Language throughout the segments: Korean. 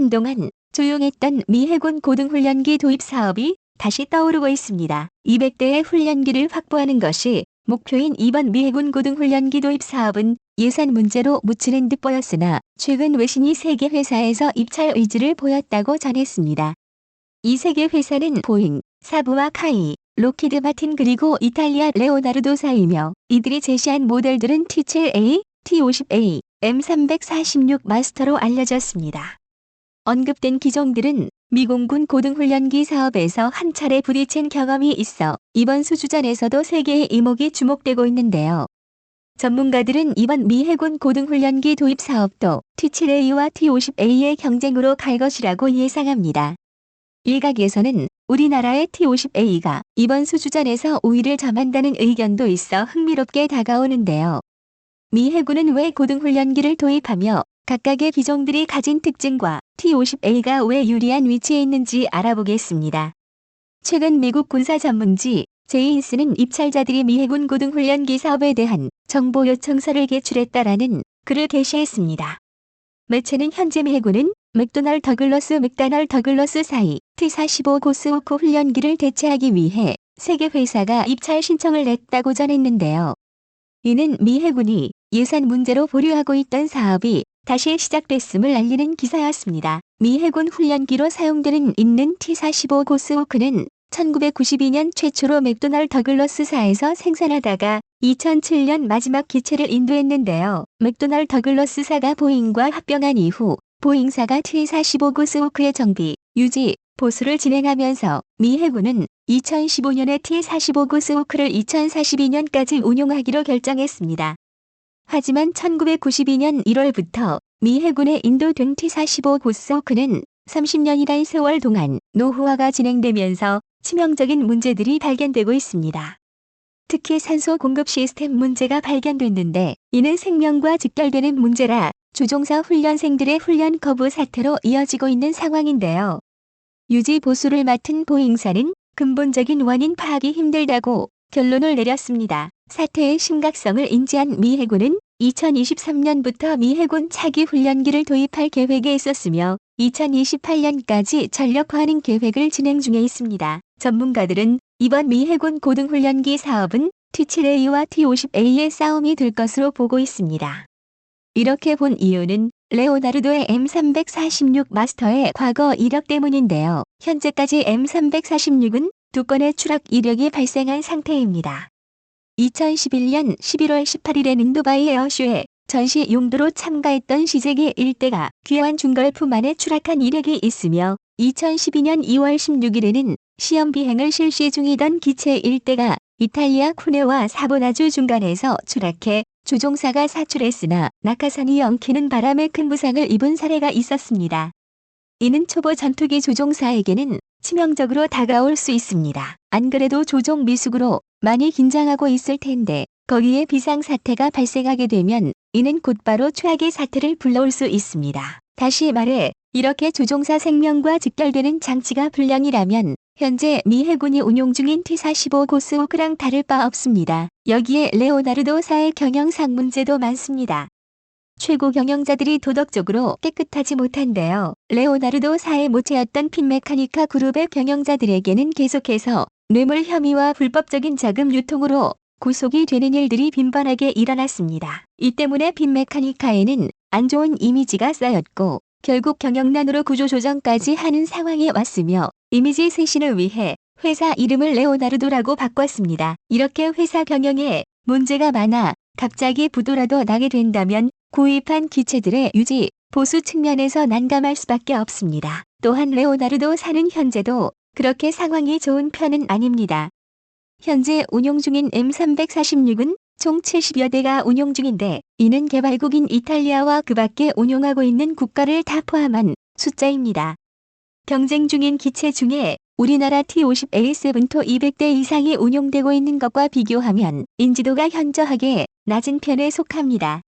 한동안 조용했던 미 해군 고등훈련기 도입 사업이 다시 떠오르고 있습니다. 200대의 훈련기를 확보하는 것이 목표인 이번 미 해군 고등훈련기 도입 사업은 예산 문제로 묻히는 듯 보였으나 최근 외신이 세 개 회사에서 입찰 의지를 보였다고 전했습니다. 이 세 개 회사는 보잉, 사부와 카이, 록히드 마틴 그리고 이탈리아 레오나르도사이며 이들이 제시한 모델들은 T7A, T50A, M346 마스터로 알려졌습니다. 언급된 기종들은 미 공군 고등훈련기 사업에서 한 차례 부딪힌 경험이 있어 이번 수주전에서도 세계의 이목이 주목되고 있는데요. 전문가들은 이번 미 해군 고등훈련기 도입 사업도 T7A와 T50A의 경쟁으로 갈 것이라고 예상합니다. 일각에서는 우리나라의 T50A가 이번 수주전에서 우위를 점한다는 의견도 있어 흥미롭게 다가오는데요. 미 해군은 왜 고등훈련기를 도입하며 각각의 기종들이 가진 특징과 T50A가 왜 유리한 위치에 있는지 알아보겠습니다. 최근 미국 군사 전문지 제인스는 입찰자들이 미 해군 고등훈련기 사업에 대한 정보 요청서를 제출했다라는 글을 게시했습니다. 매체는 현재 미 해군은 맥도널 더글러스 사이 T-45 고스호크 훈련기를 대체하기 위해 세 개 회사가 입찰 신청을 냈다고 전했는데요. 이는 미 해군이 예산 문제로 보류하고 있던 사업이 다시 시작됐음을 알리는 기사였습니다. 미 해군 훈련기로 사용되는 있는 T-45 고스호크는 1992년 최초로 맥도널 더글러스사에서 생산하다가 2007년 마지막 기체를 인도했는데요. 맥도널 더글러스사가 보잉과 합병한 이후 보잉사가 T-45 고스호크의 정비, 유지, 보수를 진행하면서 미 해군은 2015년에 T-45 고스호크를 2042년까지 운용하기로 결정했습니다. 하지만 1992년 1월부터 미 해군에 인도된 T-45 고스호크는 30년이란 세월 동안 노후화가 진행되면서 치명적인 문제들이 발견되고 있습니다. 특히 산소 공급 시스템 문제가 발견됐는데 이는 생명과 직결되는 문제라 조종사 훈련생들의 훈련 거부 사태로 이어지고 있는 상황인데요. 유지 보수를 맡은 보잉사는 근본적인 원인 파악이 힘들다고 결론을 내렸습니다. 사태의 심각성을 인지한 미 해군은 2023년부터 미 해군 차기 훈련기를 도입할 계획에 있었으며 2028년까지 전력화하는 계획을 진행 중에 있습니다. 전문가들은 이번 미 해군 고등훈련기 사업은 T7A와 T50A의 싸움이 될 것으로 보고 있습니다. 이렇게 본 이유는 레오나르도의 M346 마스터의 과거 이력 때문인데요. 현재까지 M346은 2건의 추락 이력이 발생한 상태입니다. 2011년 11월 18일에는 두바이 에어쇼에 전시 용도로 참가했던 시제기 1대가 귀환 중걸프만에 추락한 이력이 있으며 2012년 2월 16일에는 시험 비행을 실시 중이던 기체 1대가 이탈리아 쿠네와 사보나주 중간에서 추락해 조종사가 사출했으나 낙하산이 엉키는 바람에 큰 부상을 입은 사례가 있었습니다. 이는 초보 전투기 조종사에게는 치명적으로 다가올 수 있습니다. 안 그래도 조종 미숙으로 많이 긴장하고 있을 텐데 거기에 비상사태가 발생하게 되면 이는 곧바로 최악의 사태를 불러올 수 있습니다. 다시 말해 이렇게 조종사 생명과 직결되는 장치가 불량이라면 현재 미 해군이 운용 중인 T-45 고스호크랑 다를 바 없습니다. 여기에 레오나르도사의 경영상 문제도 많습니다. 최고 경영자들이 도덕적으로 깨끗하지 못한데요. 레오나르도사의 모체였던 핀메카니카 그룹의 경영자들에게는 계속해서 뇌물 혐의와 불법적인 자금 유통으로 구속이 되는 일들이 빈번하게 일어났습니다. 이 때문에 핀메카니카에는 안 좋은 이미지가 쌓였고 결국 경영난으로 구조조정까지 하는 상황에 왔으며 이미지 쇄신을 위해 회사 이름을 레오나르도라고 바꿨습니다. 이렇게 회사 경영에 문제가 많아 갑자기 부도라도 나게 된다면 구입한 기체들의 유지, 보수 측면에서 난감할 수밖에 없습니다. 또한 레오나르도사는 현재도 그렇게 상황이 좋은 편은 아닙니다. 현재 운용 중인 M346은 총 70여 대가 운용 중인데 이는 개발국인 이탈리아와 그 밖에 운용하고 있는 국가를 다 포함한 숫자입니다. 경쟁 중인 기체 중에 우리나라 T50A7도 200대 이상이 운용되고 있는 것과 비교하면 인지도가 현저하게 낮은 편에 속합니다.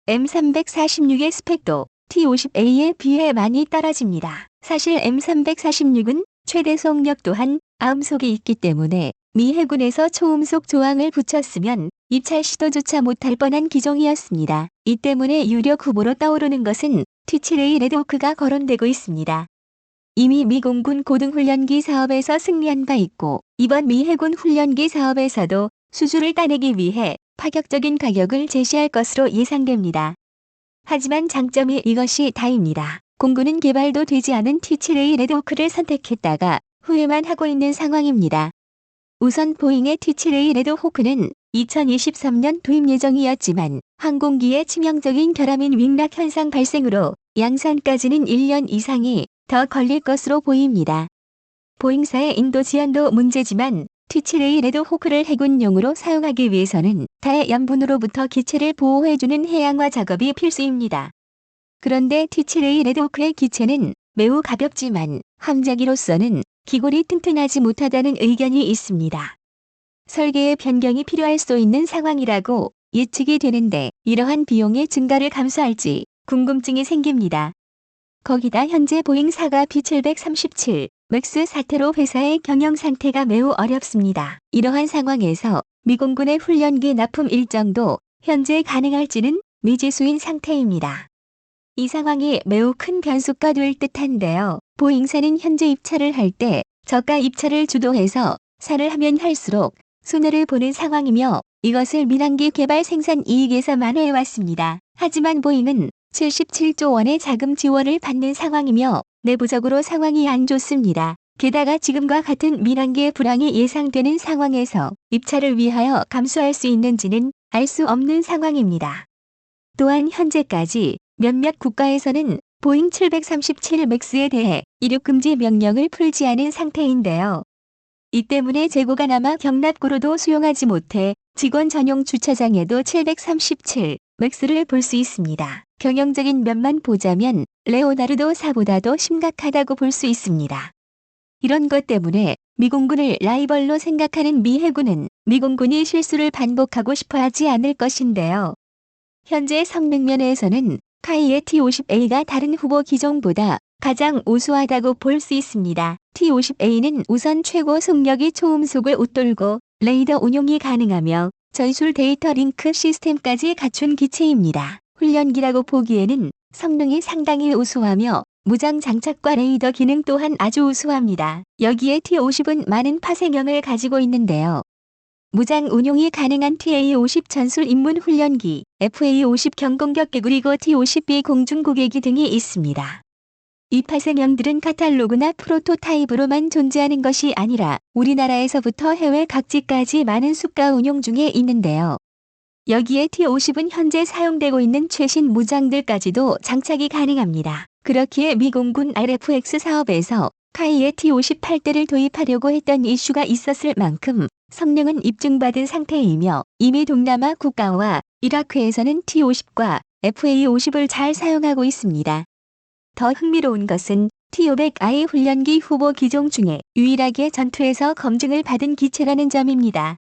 M346의 스펙도 T50A에 비해 많이 떨어집니다. 사실 M346은 최대 속력 또한 아음속이 있기 때문에 미 해군에서 초음속 조항을 붙였으면 입찰 시도조차 못할 뻔한 기종이었습니다. 이 때문에 유력 후보로 떠오르는 것은 T7A 레드호크가 거론되고 있습니다. 이미 미 공군 고등훈련기 사업에서 승리한 바 있고 이번 미 해군 훈련기 사업에서도 수주를 따내기 위해 파격적인 가격을 제시할 것으로 예상됩니다. 하지만 장점이 이것이 다입니다. 공군은 개발도 되지 않은 T7A 레드호크를 선택했다가 후회만 하고 있는 상황입니다. 우선 보잉의 T7A 레드호크는 2023년 도입 예정이었지만 항공기의 치명적인 결함인 윙락 현상 발생으로 양산까지는 1년 이상이 더 걸릴 것으로 보입니다. 보잉사의 인도 지원도 문제지만 T7A 레드호크를 해군용으로 사용하기 위해서는 타의 염분으로부터 기체를 보호해주는 해양화 작업이 필수입니다. 그런데 T7A 레드호크의 기체는 매우 가볍지만 함재기로서는 기골이 튼튼하지 못하다는 의견이 있습니다. 설계의 변경이 필요할 수 있는 상황이라고 예측이 되는데 이러한 비용의 증가를 감수할지 궁금증이 생깁니다. 거기다 현재 보잉사가 B737 맥스 사태로 회사의 경영 상태가 매우 어렵습니다. 이러한 상황에서 미공군의 훈련기 납품 일정도 현재 가능할지는 미지수인 상태입니다. 이 상황이 매우 큰 변수가 될 듯한데요. 보잉사는 현재 입찰을 할 때 저가 입찰을 주도해서 사를 하면 할수록 손해를 보는 상황이며 이것을 민항기 개발 생산 이익에서 만회해왔습니다. 하지만 보잉은 77조 원의 자금 지원을 받는 상황이며 내부적으로 상황이 안 좋습니다. 게다가 지금과 같은 민항기의 불황이 예상되는 상황에서 입찰을 위하여 감수할 수 있는지는 알 수 없는 상황입니다. 또한 현재까지 몇몇 국가에서는 보잉 737 맥스에 대해 이륙 금지 명령을 풀지 않은 상태인데요. 이 때문에 재고가 남아 경납고로도 수용하지 못해 직원 전용 주차장에도 737 맥스를 볼 수 있습니다. 경영적인 면만 보자면 레오나르도4보다도 심각하다고 볼 수 있습니다. 이런 것 때문에 미공군을 라이벌로 생각하는 미 해군은 미공군이 실수를 반복하고 싶어 하지 않을 것인데요. 현재 성능 면에서는 카이의 T-50A가 다른 후보 기종보다 가장 우수하다고 볼 수 있습니다. T-50A는 우선 최고 속력이 초음속을 웃돌고 레이더 운용이 가능하며 전술 데이터 링크 시스템까지 갖춘 기체입니다. 훈련기라고 보기에는 성능이 상당히 우수하며 무장 장착과 레이더 기능 또한 아주 우수합니다. 여기에 T-50은 많은 파생형을 가지고 있는데요. 무장 운용이 가능한 TA-50 전술 입문 훈련기, FA-50 경공격기 그리고 T-50B 공중고개기 등이 있습니다. 이 파생형들은 카탈로그나 프로토타입으로만 존재하는 것이 아니라 우리나라에서부터 해외 각지까지 많은 수가 운용 중에 있는데요. 여기에 T-50은 현재 사용되고 있는 최신 무장들까지도 장착이 가능합니다. 그렇기에 미 공군 RFX 사업에서 카이의 T-58대를 도입하려고 했던 이슈가 있었을 만큼 성능은 입증받은 상태이며 이미 동남아 국가와 이라크에서는 T-50과 FA-50을 잘 사용하고 있습니다. 더 흥미로운 것은 T-500I 훈련기 후보 기종 중에 유일하게 전투에서 검증을 받은 기체라는 점입니다.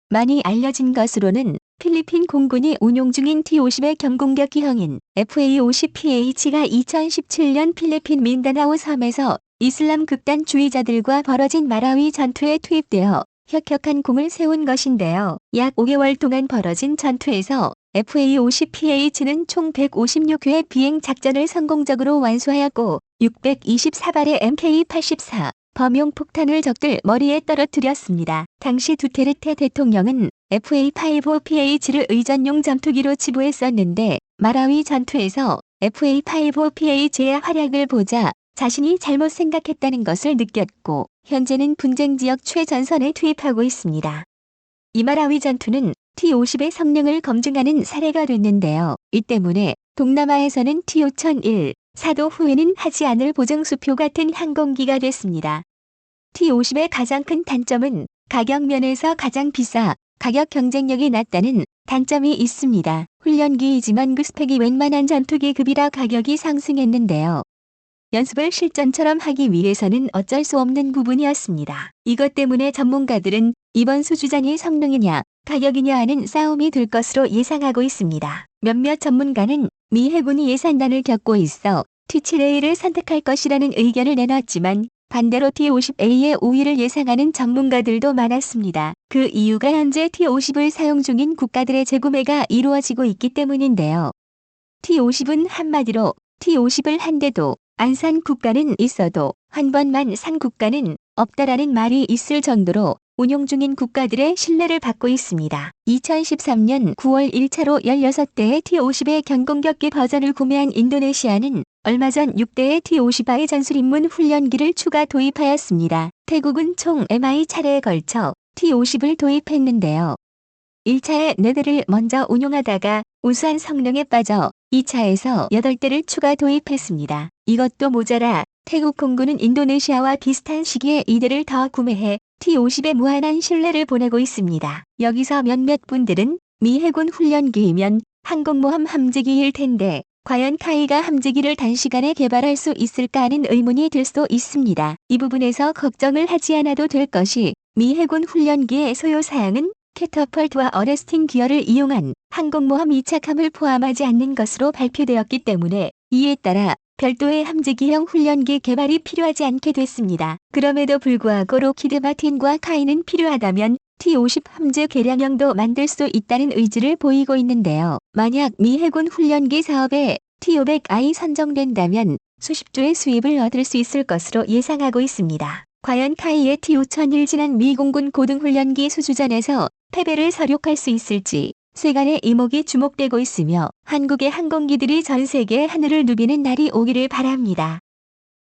많이 알려진 것으로는 필리핀 공군이 운용 중인 T-50의 경공격기형인 FA-50PH가 2017년 필리핀 민다나오 섬에서 이슬람 극단주의자들과 벌어진 마라위 전투에 투입되어 혁혁한 공을 세운 것인데요. 약 5개월 동안 벌어진 전투에서 FA-50PH는 총 156회의 비행 작전을 성공적으로 완수하였고 624발의 MK-84 범용 폭탄을 적들 머리에 떨어뜨렸습니다. 당시 두테르테 대통령은 FA-55PH를 의전용 전투기로 치부했었는데 마라위 전투에서 FA-55PH의 활약을 보자 자신이 잘못 생각했다는 것을 느꼈고 현재는 분쟁 지역 최전선에 투입하고 있습니다. 이 마라위 전투는 T-50의 성능을 검증하는 사례가 됐는데요. 이 때문에 동남아에서는 T-5001 사도 후회는 하지 않을 보증수표 같은 항공기가 됐습니다. T-50의 가장 큰 단점은 가격 면에서 가장 비싸 가격 경쟁력이 낮다는 단점이 있습니다. 훈련기이지만 그 스펙이 웬만한 전투기 급이라 가격이 상승했는데요. 연습을 실전처럼 하기 위해서는 어쩔 수 없는 부분이었습니다. 이것 때문에 전문가들은 이번 수주전이 성능이냐 가격이냐 하는 싸움이 될 것으로 예상하고 있습니다. 몇몇 전문가는 미 해군이 예산난을 겪고 있어 T-7A를 선택할 것이라는 의견을 내놨지만 반대로 T-50A의 우위를 예상하는 전문가들도 많았습니다. 그 이유가 현재 T-50을 사용 중인 국가들의 재구매가 이루어지고 있기 때문인데요. T-50은 한마디로 T-50을 한 대도 안 산 국가는 있어도 한 번만 산 국가는 없다라는 말이 있을 정도로 운용 중인 국가들의 신뢰를 받고 있습니다. 2013년 9월 1차로 16대의 T-50의 경공격기 버전을 구매한 인도네시아는 얼마 전 6대의 T-50I 전술 입문 훈련기를 추가 도입하였습니다. 태국은 총 MI 차례에 걸쳐 T-50을 도입했는데요. 1차에 4대를 먼저 운용하다가 우수한 성능에 빠져 2차에서 8대를 추가 도입했습니다. 이것도 모자라 태국 공군은 인도네시아와 비슷한 시기에 2대를 더 구매해 T-50에 무한한 신뢰를 보내고 있습니다. 여기서 몇몇 분들은 미 해군 훈련기이면 항공모함 함재기일 텐데 과연 카이가 함재기를 단시간에 개발할 수 있을까 하는 의문이 들 수도 있습니다. 이 부분에서 걱정을 하지 않아도 될 것이 미 해군 훈련기의 소요 사양은 캐터펄트와 어레스팅 기어를 이용한 항공모함 이착함을 포함하지 않는 것으로 발표되었기 때문에 이에 따라 별도의 함재기형 훈련기 개발이 필요하지 않게 됐습니다. 그럼에도 불구하고 록히드 마틴과 카이는 필요하다면 T-50 함재 개량형도 만들 수 있다는 의지를 보이고 있는데요. 만약 미 해군 훈련기 사업에 T-500I 선정된다면 수십조의 수입을 얻을 수 있을 것으로 예상하고 있습니다. 과연 카이의 T-5001 지난 미 공군 고등훈련기 수주전에서 패배를 설욕할 수 있을지 세간의 이목이 주목되고 있으며 한국의 항공기들이 전 세계 하늘을 누비는 날이 오기를 바랍니다.